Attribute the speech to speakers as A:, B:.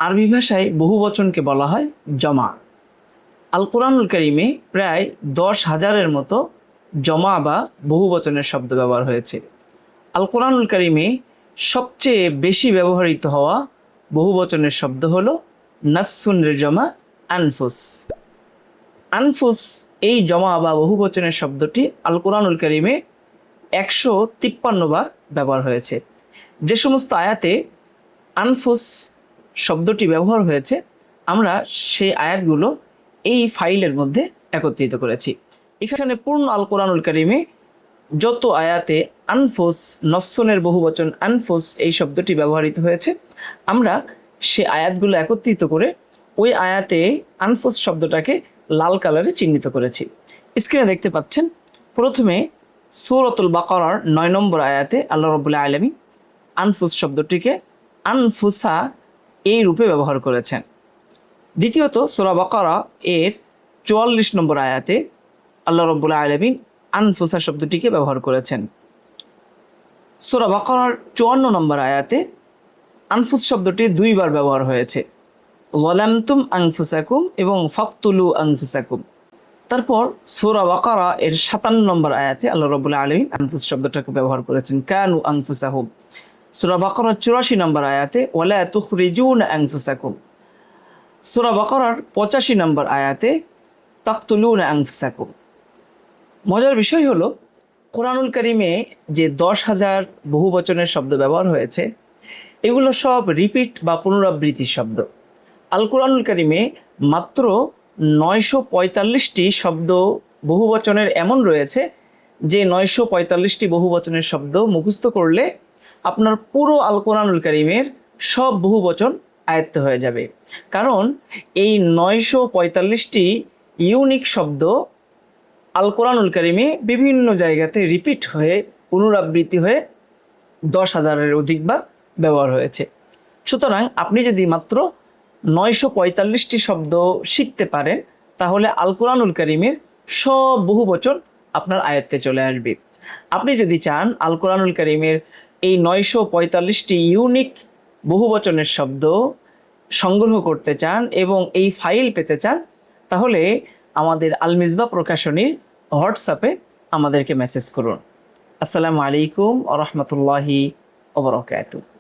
A: আরবি ভাষায় বহুবচনকে বলা হয় জমা। আল কোরআনুল কারিমে প্রায় 10,000-এর মতো জমা বা বহুবচনের শব্দ ব্যবহার হয়েছে। আল কোরআনুল কারিমে সবচেয়ে বেশি ব্যবহৃত হওয়া বহুবচনের শব্দ হলো নাফসুনের জমা আনফুস। আনফুস এই জমা বা বহুবচনের শব্দটি আল কোরআনুল কারিমে 153 বার ব্যবহার হয়েছে। যে সমস্ত আয়াতে আনফুস শব্দটি ব্যবহার হয়েছে আমরা সেই আয়াতগুলো এই ফাইলের মধ্যে একত্রিত করেছি। এখানে পূর্ণ আল কোরআনুল কারিমে যত আয়াতে আনফুস, নফসনের বহুবচন আনফুস এই শব্দটি ব্যবহৃত হয়েছে, আমরা সে আয়াতগুলো একত্রিত করে ওই আয়াতে আনফুস শব্দটাকে লাল কালারে চিহ্নিত করেছি। স্ক্রিনে দেখতে পাচ্ছেন, প্রথমে সূরাতুল বাকারার 9 নম্বর আয়াতে আল্লাহ রাব্বুল আলামিন আনফুস শব্দটিকে আনফুসা এই রূপে ব্যবহার করেছেন। দ্বিতীয়ত সূরা বাকারা এর 44 নম্বর আয়াতে আল্লাহ রাব্বুল আলামিন আনফুসা শব্দটিকে ব্যবহার করেছেন। সূরা বাকারার 54 নম্বর আয়াতে আনফুস শব্দটি 2 বার ব্যবহার হয়েছে, যালামতুম আনফুসাকুম এবং ফাকতুলু আনফুসাকুম। তারপর সূরা বাকারা এর 57 নম্বর আয়াতে আল্লাহ রাব্বুল আলামিন আনফুস শব্দটাকে ব্যবহার করেছেন, কানু আনফুসাহুম। সূরা বাকারার 84 নম্বর আয়াতে ওয়ালা তুখরিজুনা আনফুসাকুম। সূরা বাকারার 85 নম্বর আয়াতে তাকতুলুনা আনফুসাকুম। মজার বিষয় হলো, কোরআনুল কারিমে যে 10,000 বহুবচনের শব্দ ব্যবহার হয়েছে এগুলো সব রিপিট বা পুনরাবৃত্তির শব্দ। আল কোরআনুল কারিমে মাত্র 945টি শব্দ বহুবচনের এমন রয়েছে যে 945টি বহুবচনের শব্দ মুখস্থ করলে আপনার পুরো আল কোরআনুল কারিমের সব বহুবচন আয়ত্ত হয়ে যাবে। কারণ এই 945টি ইউনিক শব্দ আল কোরআনুল কারিমে বিভিন্ন জায়গাতে রিপিট হয়ে পুনরাবৃত্তি হয়ে 10,000-এর অধিকবার ব্যবহার হয়েছে। সুতরাং আপনি যদি মাত্র 945টি শব্দ শিখতে পারেন তাহলে আল কোরআনুল কারিমের সব বহুবচন আপনার আয়ত্তে চলে আসবে। আপনি যদি চান আল কোরআনুল কারিমের এই 945টি ইউনিক বহুবচনের শব্দ সংগ্রহ করতে চান এবং এই ফাইল পেতে চান, তাহলে আমাদের আল মিসবাহ প্রকাশনীর হোয়াটসঅ্যাপে আমাদেরকে মেসেজ করুন। আসসালামু আলাইকুম ওয়া রাহমাতুল্লাহি ওয়া বারাকাতুহু।